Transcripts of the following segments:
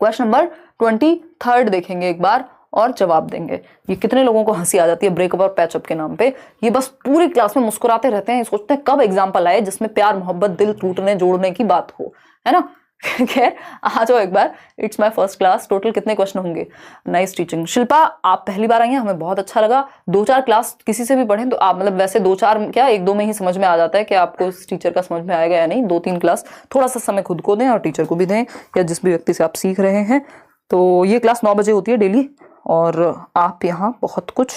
Question number 23 देखेंगे एक बार और जवाब देंगे। ये कितने लोगों को हंसी आ जाती है ब्रेकअप और पैचअप के नाम पे। ये बस पूरी क्लास में मुस्कुराते रहते हैं, सोचते हैं कब एग्जाम्पल आए जिसमें प्यार मोहब्बत दिल टूटने जोड़ने की बात हो, है ना। खैर आ जाओ एक बार, it's my first class. Total कितने क्वेश्चन होंगे? Nice teaching. शिल्पा आप पहली बार आई हैं, हमें बहुत अच्छा लगा। 2-4 क्लास किसी से भी पढ़ें तो आप, मतलब वैसे 2-4 क्या 1-2 में ही समझ में आ जाता है कि आपको उस टीचर का समझ में आएगा या नहीं। 2-3 क्लास थोड़ा सा समय खुद को दें और टीचर को भी दें, या जिस भी व्यक्ति से आप सीख रहे हैं। तो ये क्लास 9 बजे होती है डेली, और आप यहाँ बहुत कुछ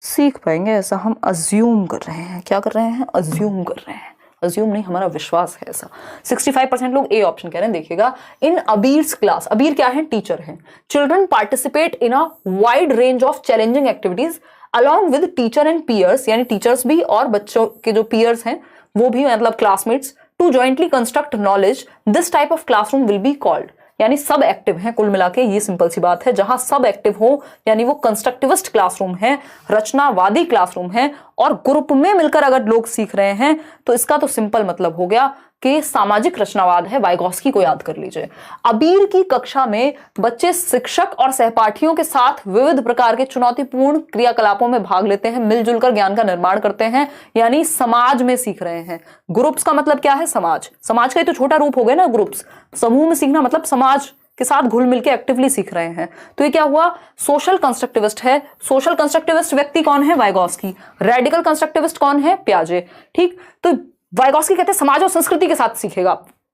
सीख पाएंगे ऐसा हम अज्यूम कर रहे हैं। क्या कर रहे हैं? अज्यूम कर रहे हैं। अज्यूम नहीं, हमारा विश्वास है ऐसा। 65% लोग ए ऑप्शन कह रहे हैं। देखिएगा, इन अबीर्स क्लास, अबीर क्या है? टीचर हैं। Children participate in a wide range of challenging activities along with teacher and peers, यानी टीचर्स भी और बच्चों के जो पीयर्स हैं वो भी, मतलब classmates, to jointly construct knowledge. This type of classroom will be called, यानी सब एक्टिव हैं। कुल मिला के ये सिंपल सी बात है, जहां सब एक्टिव हो यानी वो कंस्ट्रक्टिविस्ट क्लासरूम है, रचनावादी क्लासरूम है, और ग्रुप में मिलकर अगर लोग सीख रहे हैं तो इसका तो सिंपल मतलब हो गया कि सामाजिक रचनावाद है। वाइगॉस्की को याद कर लीजिए। अबीर की कक्षा में बच्चे शिक्षक और सहपाठियों के साथ विविध प्रकार के चुनौतीपूर्ण क्रियाकलापों में भाग लेते हैं, मिलजुल कर ज्ञान का निर्माण करते हैं, यानी समाज में सीख रहे हैं। ग्रुप्स का मतलब क्या है? समाज। समाज का ही तो छोटा रूप हो गया ना ग्रुप्स। समूह में सीखना मतलब समाज के साथ घुल मिल के एक्टिवली सीख रहे हैं। तो ये क्या हुआ? सोशल कंस्ट्रक्टिविस्ट है। सोशल कंस्ट्रक्टिविस्ट व्यक्ति कौन है? वाइगॉस्की। रेडिकल कंस्ट्रक्टिविस्ट कौन है? पियाजे। ठीक, तो वाइगॉस्की कहते हैं समाज और संस्कृति के साथ सीखेगा,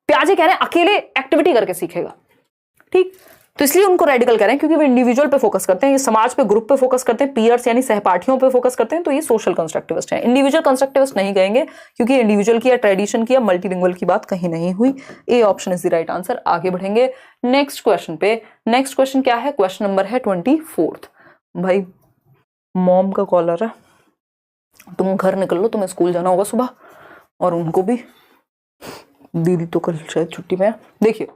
पियाजे कह रहे हैं अकेले एक्टिविटी करके सीखेगा। ठीक, तो इसलिए उनको रेडिकल कह रहे हैं क्योंकि वो इंडिविजुअल पे फोकस करते हैं, ये समाज पे, ग्रुप पे फोकस करते हैं, पीयर्स यानी सहपाठियों पे फोकस करते हैं। तो ये सोशल कंस्ट्रक्टिविस्ट है। इंडिविजुअल कंस्ट्रक्टिविस्ट नहीं कहेंगे क्योंकि इंडिविजुअल की या ट्रेडिशन की या मल्टीलिंगुअल की बात कहीं नहीं हुई। A option is the right answer. आगे बढ़ेंगे नेक्स्ट क्वेश्चन पे। नेक्स्ट क्वेश्चन क्या है? क्वेश्चन नंबर है 24। भाई मॉम का कॉलर है, तुम घर निकल लो, तुम्हें स्कूल जाना होगा सुबह, और उनको भी। दीदी तो कल शायद छुट्टी में है। देखिए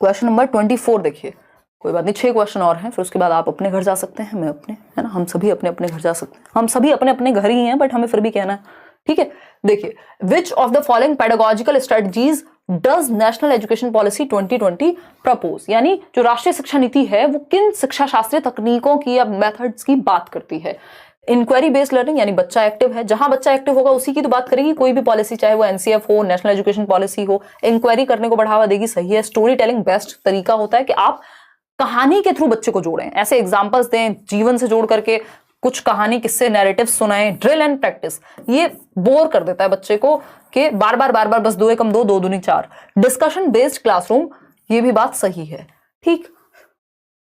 क्वेश्चन नंबर 24 देखिए, कोई बात नहीं 6 क्वेश्चन और हैं, फिर उसके बाद आप अपने घर जा सकते हैं, मैं अपने, है ना, हम सभी अपने अपने घर जा सकते हैं। हम सभी अपने अपने घर ही हैं, बट हमें फिर भी कहना है, ठीक है। देखिए, which of the following pedagogical strategies does national education policy 2020 propose, यानी जो राष्ट्रीय शिक्षा नीति है वो किन शिक्षा शास्त्रीय तकनीकों की या मेथड्स की बात करती है? इंक्वायरी बेस्ड लर्निंग, यानी बच्चा एक्टिव है, जहां बच्चा एक्टिव होगा उसी की तो बात करेगी कोई भी पॉलिसी, चाहे वो एनसीएफ हो, नेशनल एजुकेशन पॉलिसी हो। इंक्वायरी करने को बढ़ावा देगी, सही है। स्टोरी टेलिंग बेस्ट तरीका होता है कि आप कहानी के थ्रू बच्चे को जोड़ें, ऐसे एग्जांपल्स दें, जीवन से जोड़ करके कुछ कहानी, किस्से, नैरेटिव सुनाएं। ड्रिल एंड प्रैक्टिस, ये बोर कर देता है बच्चे को कि बार बार बस 2 एकम 2, 2 दूनी 4। डिस्कशन बेस्ड क्लासरूम, ये भी बात सही है। ठीक,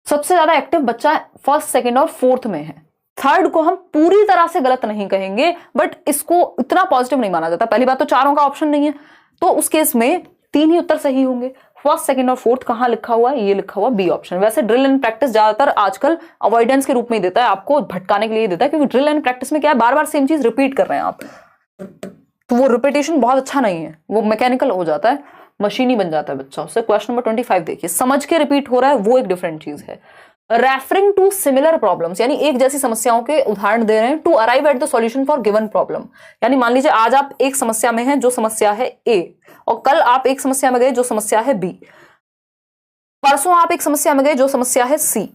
सबसे ज्यादा एक्टिव बच्चा 1st, 2nd और 4th में है। 3rd को हम पूरी तरह से गलत नहीं कहेंगे, बट इसको इतना पॉजिटिव नहीं माना जाता। पहली बात तो चारों का ऑप्शन नहीं है, तो उस केस में 3 ही उत्तर सही होंगे। 1st, 2nd और 4th कहां लिखा हुआ है? ये लिखा हुआ बी ऑप्शन। वैसे ड्रिल एंड प्रैक्टिस ज्यादातर आजकल अवॉइडेंस के रूप में देता है, आपको भटकाने के लिए देता है, क्योंकि ड्रिल एंड प्रैक्टिस में क्या है, बार बार सेम चीज रिपीट कर रहे हैं आप, तो वो रिपीटेशन बहुत अच्छा नहीं है, वो मैकेनिकल हो जाता है, मशीनी बन जाता है बच्चा उससे। क्वेश्चन नंबर 25 देखिए, समझ के रिपीट हो रहा है वो एक डिफरेंट चीज है। रेफरिंग टू सिमिलर प्रॉब्लम्स, यानी एक जैसी समस्याओं के उदाहरण दे रहे हैं। To arrive at the solution for given problem, यानी मान लीजिए आज आप एक समस्या में हैं जो समस्या है ए, और कल आप एक समस्या में गए जो समस्या है बी, परसों आप एक समस्या में गए जो समस्या है सी,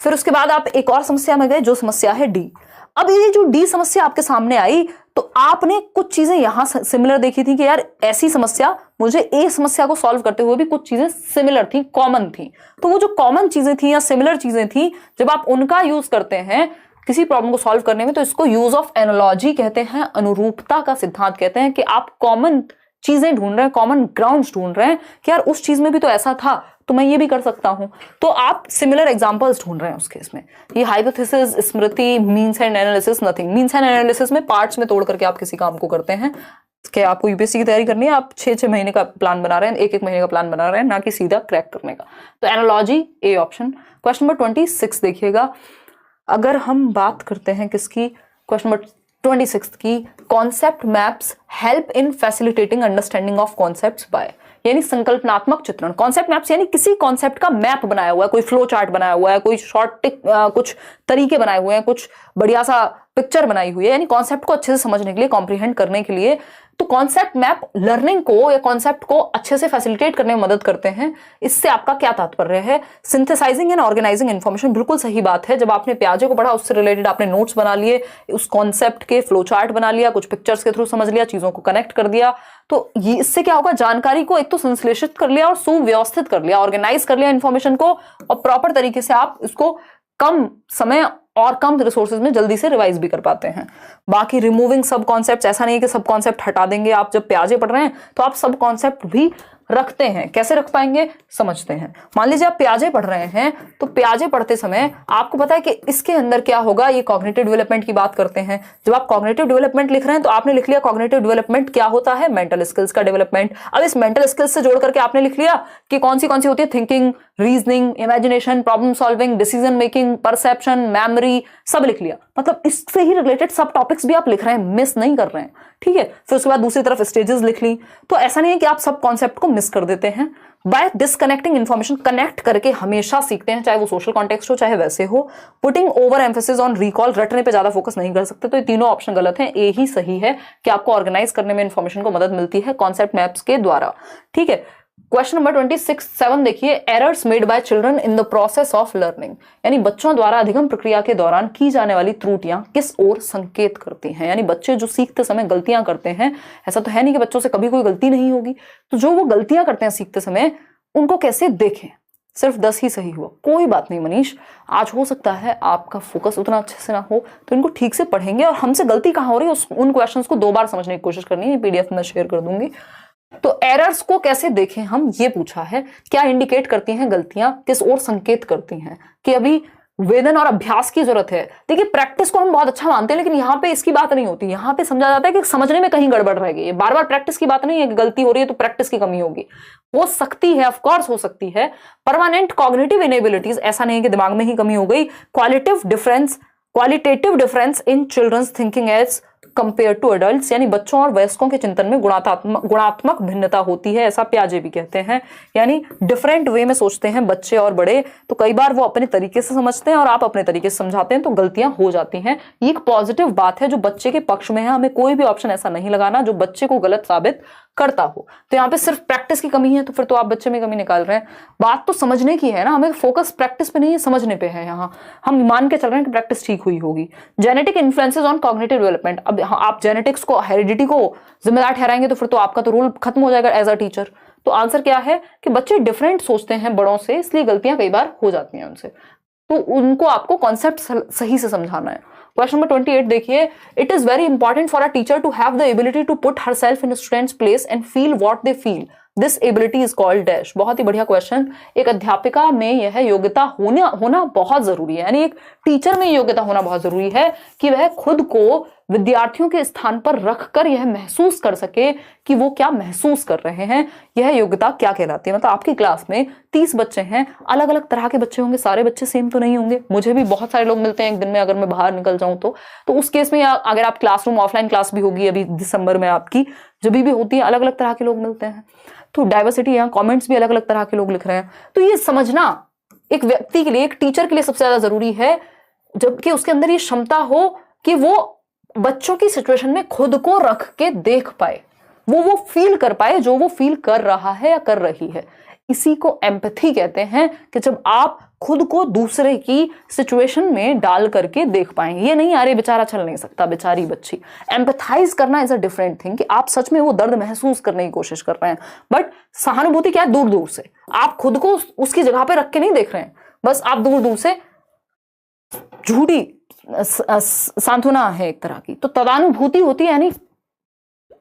फिर उसके बाद आप एक और समस्या में गए जो समस्या है डी। अब ये जो डी समस्या आपके सामने आई तो आपने कुछ चीजें यहां सिमिलर देखी थी कि यार ऐसी समस्या, मुझे ए समस्या को सॉल्व करते हुए भी कुछ चीजें सिमिलर थी, कॉमन थी। तो वो जो कॉमन चीजें थी या सिमिलर चीजें थी, जब आप उनका यूज करते हैं किसी प्रॉब्लम को सॉल्व करने में, तो इसको यूज ऑफ एनालॉजी कहते हैं, अनुरूपता का सिद्धांत कहते हैं, कि आप कॉमन चीजें ढूंढ रहे हैं, कॉमन ग्राउंड्स ढूंढ रहे हैं कि यार उस चीज में भी तो ऐसा था, तो मैं ये भी कर सकता हूं। तो आप सिमिलर एग्जांपल्स ढूंढ रहे हैं उस केस में। ये hypothesis, Smriti, means and analysis, nothing. Means and analysis में पार्ट्स में तोड़ करके आप किसी काम को करते हैं। कि आपको यूपीएससी की तैयारी करनी है, आप 6-6 महीने का प्लान बना रहे हैं, 1-1 महीने का प्लान बना रहे हैं, ना कि सीधा क्रैक करने का। तो analogy A option. Question number 26 देखिएगा, अगर हम बात करते हैं किसकी, क्वेश्चन नंबर 26 की, concept maps help in facilitating understanding of concepts by, यानी संकल्पनात्मक चित्रण। कॉन्सेप्ट मैप्स यानी किसी कॉन्सेप्ट का मैप बनाया हुआ है, कोई फ्लो चार्ट बनाया हुआ है, कोई कुछ तरीके बनाए हुए हैं, कुछ बढ़िया सा पिक्चर बनाई हुई है, यानी कॉन्सेप्ट को अच्छे से समझने के लिए, कॉम्प्रिहेंड करने के लिए। तो कॉन्सेप्ट मैप लर्निंग को या कॉन्सेप्ट को अच्छे से फैसिलिटेट करने में मदद करते हैं। इससे आपका क्या तात्पर्य है? सिंथेसाइजिंग एंड ऑर्गेनाइजिंग इन्फॉर्मेशन, बिल्कुल सही बात है। जब आपने पियाजे को पढ़ा, उससे रिलेटेड आपने नोट्स बना लिए, उस कॉन्सेप्ट के फ्लो चार्ट बना लिया, कुछ पिक्चर्स के थ्रू समझ लिया, चीजों को कनेक्ट कर दिया, तो ये इससे क्या होगा? जानकारी को एक तो संश्लेषित कर लिया और सुव्यवस्थित कर लिया, ऑर्गेनाइज कर लिया इन्फॉर्मेशन को, और प्रॉपर तरीके से आप इसको कम समय और कम रिसोर्सेज में जल्दी से रिवाइज भी कर पाते हैं। बाकी रिमूविंग सब कॉन्सेप्ट, ऐसा नहीं है कि सब कॉन्सेप्ट हटा देंगे। आप जब पियाजे पढ़ रहे हैं तो आप सब कॉन्सेप्ट भी रखते हैं। कैसे रख पाएंगे? समझते हैं। मान लीजिए आप पियाजे पढ़ रहे हैं, तो पियाजे पढ़ते समय आपको पता है कि इसके अंदर क्या होगा, ये कॉग्निटिव डेवलपमेंट की बात करते हैं। जब आप कॉग्निटिव डेवलपमेंट लिख रहे हैं तो आपने लिख लिया कॉग्निटिव डेवलपमेंट क्या होता है? मेंटल स्किल्स का डेवलपमेंट। अब इस मेंटल स्किल्स से जोड़ करके आपने लिख लिया कि कौन सी होती है? Thinking, reasoning, imagination, problem solving, decision making, perception, memory, सब लिख लिया। मतलब इससे ही रिलेटेड सब टॉपिक्स भी आप लिख रहे हैं, मिस नहीं कर रहे हैं। ठीक है, फिर उसके बाद दूसरी तरफ स्टेजेस लिख ली। तो ऐसा नहीं है कि आप सब कॉन्सेप्ट को मिस कर देते हैं। बाय डिस्कनेक्टिंग इन्फॉर्मेशन, कनेक्ट करके हमेशा सीखते हैं, चाहे वो सोशल कॉन्टेक्स्ट हो चाहे वैसे हो। Putting over emphasis on recall, रटने पे ज्यादा फोकस नहीं कर सकते। तो ये तीनों ऑप्शन गलत हैं, ए ही सही है कि आपको ऑर्गेनाइज करने में इन्फॉर्मेशन को मदद मिलती है कॉन्सेप्ट मैप्स के द्वारा। ठीक है, क्वेश्चन नंबर 26-7 देखिए, errors made by children in the process of learning, यानी बच्चों द्वारा अधिगम प्रक्रिया के दौरान की जाने वाली त्रुटियां किस ओर संकेत करती हैं। यानी बच्चे जो सीखते समय गलतियां करते हैं, ऐसा तो है नहीं कि बच्चों से कभी कोई गलती नहीं होगी, तो जो वो गलतियां करते हैं सीखते समय, उनको कैसे देखें। सिर्फ 10 ही सही हुआ, कोई बात नहीं मनीष, आज हो सकता है आपका फोकस उतना अच्छे से ना हो, तो इनको ठीक से पढ़ेंगे और हमसे गलती कहाँ हो रही है उन क्वेश्चंस को 2 बार समझने की कोशिश करनी है। PDF में शेयर कर दूंगी। तो एरर्स को कैसे देखें हम, ये पूछा है। क्या इंडिकेट करती हैं गलतियां, किस ओर संकेत करती हैं, कि अभी वेदन और अभ्यास की जरूरत है। देखिए प्रैक्टिस को हम बहुत अच्छा मानते हैं, लेकिन यहाँ पे इसकी बात नहीं होती। यहाँ पे समझा जाता है कि समझने में कहीं गड़बड़ रह गई है। बार बार प्रैक्टिस की बात नहीं है कि गलती हो रही है तो प्रैक्टिस की कमी होगी, हो सकती है, ऑफकोर्स हो सकती है। परमानेंट कॉग्निटिव इनेबिलिटीज, ऐसा नहीं है कि दिमाग में ही कमी हो गई। Qualitative difference in children's thinking as compare to adults, यानी बच्चों और वयस्कों के चिंतन में गुणात्मक भिन्नता होती है, ऐसा पियाजे भी कहते हैं। यानी डिफरेंट वे में सोचते हैं बच्चे और बड़े, तो कई बार वो अपने तरीके से समझते हैं और आप अपने तरीके से समझाते हैं, तो गलतियां हो जाती हैं। ये एक पॉजिटिव बात है जो बच्चे के पक्ष में है। हमें कोई भी ऑप्शन ऐसा नहीं लगाना जो बच्चे को गलत साबित करता हो। तो यहाँ पे सिर्फ प्रैक्टिस की कमी है, तो फिर तो आप बच्चे में कमी निकाल रहे हैं। बात तो समझने की है ना, हमें फोकस प्रैक्टिस पे नहीं है, समझने पे है। यहाँ हम मान के चल रहे हैं कि प्रैक्टिस ठीक हुई होगी। Genetic influences on cognitive development, अब आप जेनेटिक्स को, हेरिडिटी को जिम्मेदार ठहराएंगे तो फिर तो आपका तो रोल खत्म हो जाएगा एज अ टीचर। तो आंसर क्या है कि बच्चे डिफरेंट सोचते हैं बड़ों से, इसलिए गलतियां कई बार हो जाती हैं उनसे, तो उनको आपको कॉन्सेप्ट सही से समझाना है। क्वेश्चन नंबर 28 देखिए, it is very important for a teacher to have the ability to put herself in students place and feel what they feel, this ability is called dash. बहुत ही बढ़िया क्वेश्चन। एक अध्यापिका में यह योग्यता होना बहुत जरूरी है, यानी एक टीचर में योग्यता होना बहुत जरूरी है कि वह खुद को विद्यार्थियों के स्थान पर रखकर यह महसूस कर सके कि वो क्या महसूस कर रहे हैं। यह योग्यता क्या कहलाती है? मतलब आपकी क्लास में 30 बच्चे हैं, अलग अलग तरह के बच्चे होंगे, सारे बच्चे सेम तो नहीं होंगे। मुझे भी बहुत सारे लोग मिलते हैं एक दिन में, अगर मैं बाहर निकल जाऊं तो उस केस में, अगर आप क्लासरूम ऑफलाइन क्लास भी होगी अभी दिसंबर में आपकी, जब भी होती है, अलग अलग तरह के लोग मिलते हैं। तो डाइवर्सिटी, यहाँ कमेंट्स भी अलग अलग तरह के लोग लिख रहे हैं। तो ये समझना एक व्यक्ति के लिए, एक टीचर के लिए सबसे ज्यादा जरूरी है, जबकि उसके अंदर ये क्षमता हो कि वो बच्चों की सिचुएशन में खुद को रख के देख पाए, वो फील कर पाए जो वो फील कर रहा है या कर रही है। इसी को एम्पैथी कहते हैं, कि जब आप खुद को दूसरे की सिचुएशन में डाल करके देख पाए। ये नहीं अरे बेचारा चल नहीं सकता, बेचारी बच्ची। एम्पैथाइज करना इज अ डिफरेंट थिंग, कि आप सच में वो दर्द महसूस करने की कोशिश कर रहे हैं। बट सहानुभूति क्या है? दूर दूर से आप खुद को उसकी जगह पे रख के नहीं देख रहे हैं, बस आप दूर दूर से झूठी सांत्वना है एक तरह की। तो तदानुभूति होती है, यानी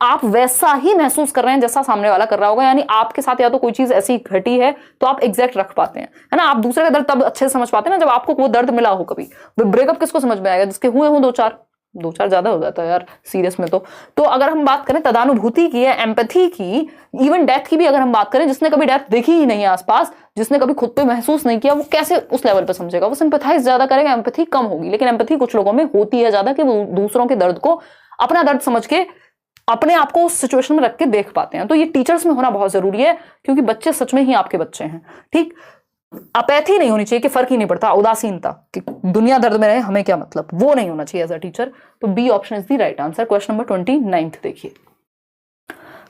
आप वैसा ही महसूस कर रहे हैं जैसा सामने वाला कर रहा होगा। यानी आपके साथ या तो कोई चीज ऐसी घटी है तो आप एग्जैक्ट रख पाते हैं, है ना। आप दूसरे का दर्द तब अच्छे से समझ पाते हैं ना जब आपको वो दर्द मिला हो। कभी ब्रेकअप किसको समझ में आएगा? जिसके हुए हो दो चार ज्यादा हो जाता है यार सीरियस में। तो अगर हम बात करें तदानुभूति की या एम्पैथी की, इवन डेथ की भी अगर हम बात करें, जिसने कभी डेथ देखी ही नहीं आसपास, जिसने कभी खुद पे महसूस नहीं किया, वो कैसे उस लेवल पे समझेगा? वो सिंपैथाइज ज्यादा करेगा, एम्पैथी कम होगी। लेकिन एम्पैथी कुछ लोगों में होती है ज्यादा, कि वो दूसरों के दर्द को अपना दर्द समझ के अपने आप को उस सिचुएशन में रख के देख पाते हैं। तो ये टीचर्स में होना बहुत जरूरी है, क्योंकि बच्चे सच में ही आपके बच्चे हैं। ठीक, अपैथी नहीं होनी चाहिए कि फर्क ही नहीं पड़ता, उदासीनता कि दुनिया दर्द में रहे हमें क्या मतलब, वो नहीं होना चाहिए एज अ टीचर। तो B option is the right answer. Question number 29 देखिए।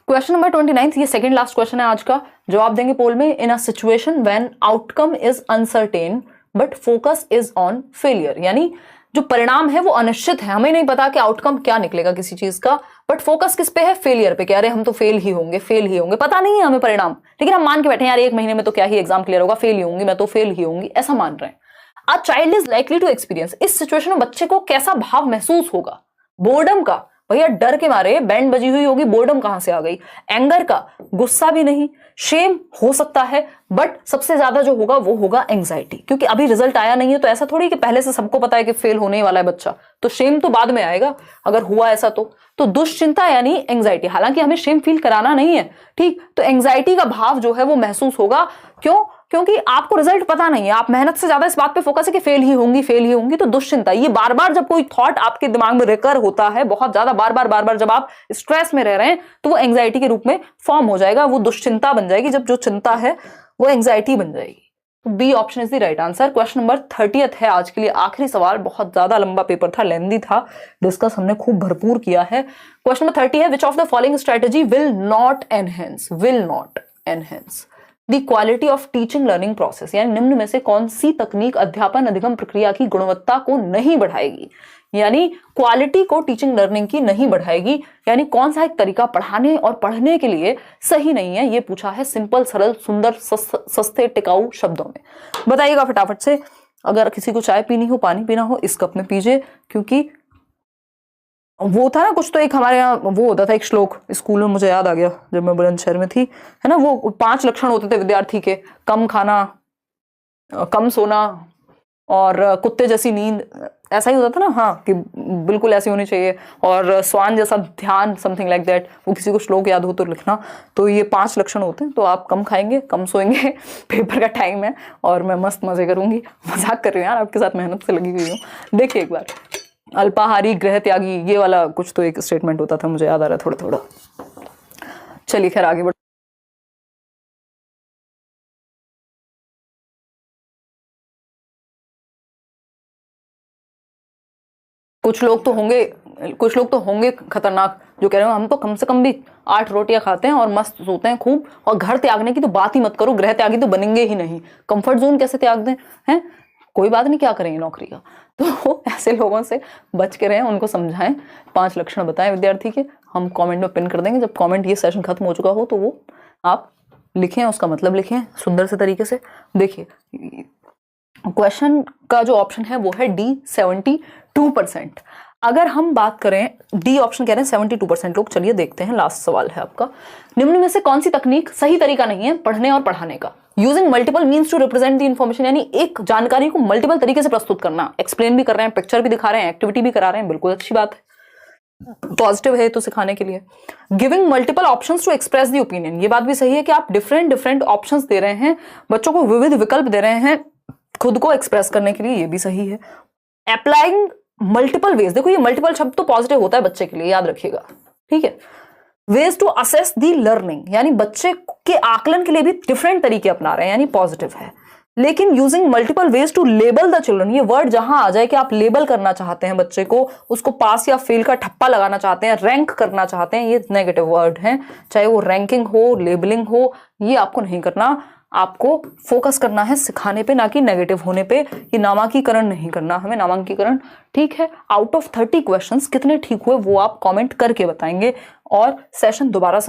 क्वेश्चन नंबर 29, ये सेकंड लास्ट क्वेश्चन है आज का। जवाब देंगे पोल में। In a situation when outcome is uncertain but focus is on failure, यानी जो परिणाम है वो अनिश्चित है, हमें नहीं पता कि आउटकम क्या निकलेगा किसी चीज का, बट फोकस किस पे है, फेलियर पे। अरे हम तो फेल ही होंगे, फेल ही होंगे, पता नहीं है हमें परिणाम, लेकिन हम मान के बैठे यार 1 महीने में तो क्या ही एग्जाम क्लियर होगा, फेल ही होंगी, मैं तो फेल ही होंगी, ऐसा मान रहे हैं। A child is likely to experience, इस सिचुएशन में बच्चे को कैसा भाव महसूस होगा? बोर्डम का, भैया डर के मारे बैंड बजी हुई होगी, बोर्डम कहां से आ गई? एंगर का, गुस्सा भी नहीं, शेम हो सकता है, बट सबसे ज्यादा जो होगा वो होगा एंग्जाइटी, क्योंकि अभी रिजल्ट आया नहीं है। तो ऐसा थोड़ी कि पहले से सबको पता है कि फेल होने वाला है बच्चा, तो शेम तो बाद में आएगा अगर हुआ ऐसा। तो दुश्चिंता यानी एंग्जाइटी, हालांकि हमें शेम फील कराना नहीं है, ठीक, तो एंग्जाइटी का भाव जो है वो महसूस होगा। क्यों? क्योंकि आपको रिजल्ट पता नहीं है, आप मेहनत से ज्यादा इस बात पे फोकस है कि फेल ही होंगी, फेल ही होंगी। तो दुश्चिंता, ये बार बार जब कोई थॉट आपके दिमाग में रिकर होता है बहुत ज्यादा, बार बार जब आप स्ट्रेस में रह रहे हैं, तो वो एंग्जाइटी के रूप में फॉर्म हो जाएगा, वो दुश्चिंता बन जाएगी। जब जो चिंता है वो एंग्जाइटी बन जाएगी। तो B option is the right answer. Question number 30 है आज के लिए, आखिरी सवाल। बहुत ज्यादा लंबा पेपर था, लेंदी था, डिस्कस हमने खूब भरपूर किया है। क्वेश्चन नंबर 30 है, which of the following strategy will not enhance the quality of teaching learning process, यानी निम्न में से कौन सी तकनीक अध्यापन अधिगम प्रक्रिया की गुणवत्ता को नहीं बढ़ाएगी, यानी क्वालिटी को टीचिंग लर्निंग की नहीं बढ़ाएगी, यानी कौन सा एक तरीका पढ़ाने और पढ़ने के लिए सही नहीं है, ये पूछा है सिंपल, सरल, सुंदर, सस्ते, टिकाऊ शब्दों में। बताइएगा फटाफट से। अगर किसी को चाय पीनी हो, पानी पीना हो, इस कप में पीजिए, क्योंकि वो था ना कुछ, तो एक हमारे यहाँ वो होता था एक श्लोक स्कूल में, मुझे याद आ गया जब मैं बुलंदशहर में थी, है ना, वो 5 लक्षण होते थे विद्यार्थी के, कम खाना, कम सोना और कुत्ते जैसी नींद, ऐसा ही होता था ना, हाँ, कि बिल्कुल ऐसी होनी चाहिए, और स्वान जैसा ध्यान, समथिंग लाइक दैट। वो किसी को श्लोक याद हो तो लिखना। तो ये 5 लक्षण होते हैं। तो आप कम खाएंगे, कम सोएंगे, पेपर का टाइम है और मैं मस्त मजे करूंगी। मजाक कर रही हूँ यार, आपके साथ मेहनत से लगी हुई हूँ। देखिए एक बार, अल्पाहारी, गृह त्यागी, ये वाला कुछ तो एक स्टेटमेंट होता था, मुझे याद आ रहा है थोड़ा थोड़ा। चलिए खैर आगे बढ़। कुछ लोग तो होंगे खतरनाक, जो कह रहे हो हम तो कम से कम भी 8 रोटियां खाते हैं और मस्त सोते हैं खूब, और घर त्यागने की तो बात ही मत करो, गृह त्यागी तो बनेंगे ही नहीं। कंफर्ट जोन कैसे त्याग दें? हैं, कोई बात नहीं, क्या करेंगे नौकरी का। तो ऐसे लोगों से बच के रहें, उनको समझाएं, 5 लक्षण बताएं विद्यार्थी के। हम कमेंट में पिन कर देंगे, जब कमेंट ये सेशन खत्म हो चुका हो तो वो आप लिखें, उसका मतलब लिखें सुंदर से तरीके से। देखिए क्वेश्चन का जो ऑप्शन है वो है डी, 72%। अगर हम बात करें, डी ऑप्शन कह रहे हैं 72% लोग। चलिए देखते हैं, लास्ट सवाल है आपका। निम्न में से कौन सी तकनीक सही तरीका नहीं है पढ़ने और पढ़ाने का? Using multiple means to represent the information, यानी एक जानकारी को मल्टीपल तरीके से प्रस्तुत करना। एक्सप्लेन भी कर रहे हैं, पिक्चर भी दिखा रहे हैं, एक्टिविटी भी करा रहे हैं, बिल्कुल अच्छी बात है, पॉजिटिव है तो सिखाने के लिए। Giving multiple options to express the opinion, ये बात भी सही है कि आप डिफरेंट ऑप्शंस दे रहे हैं, बच्चों को विविध विकल्प दे रहे हैं खुद को एक्सप्रेस करने के लिए, ये भी सही है। अप्लाइंग मल्टीपल वेज, देखो ये मल्टीपल शब्द तो पॉजिटिव होता है बच्चे के लिए, याद रखिएगा, ठीक है। Ways to assess the learning, यानी बच्चे के आकलन के लिए भी डिफरेंट तरीके अपना रहे हैं, यानी पॉजिटिव है। लेकिन using multiple ways to label the children, ये वर्ड जहां आ जाए कि आप लेबल करना चाहते हैं बच्चे को, उसको पास या फेल का ठप्पा लगाना चाहते हैं, रैंक करना चाहते हैं, ये नेगेटिव वर्ड हैं। चाहे वो रैंकिंग हो, लेबलिंग हो, ये आपको नहीं करना। आपको फोकस करना है सिखाने पे, ना कि नेगेटिव होने पे। ये नामांकीकरण नहीं करना हमें, नामांकीकरण, ठीक है। आउट ऑफ 30 क्वेश्चंस कितने ठीक हुए वो आप कमेंट करके बताएंगे, और सेशन दोबारा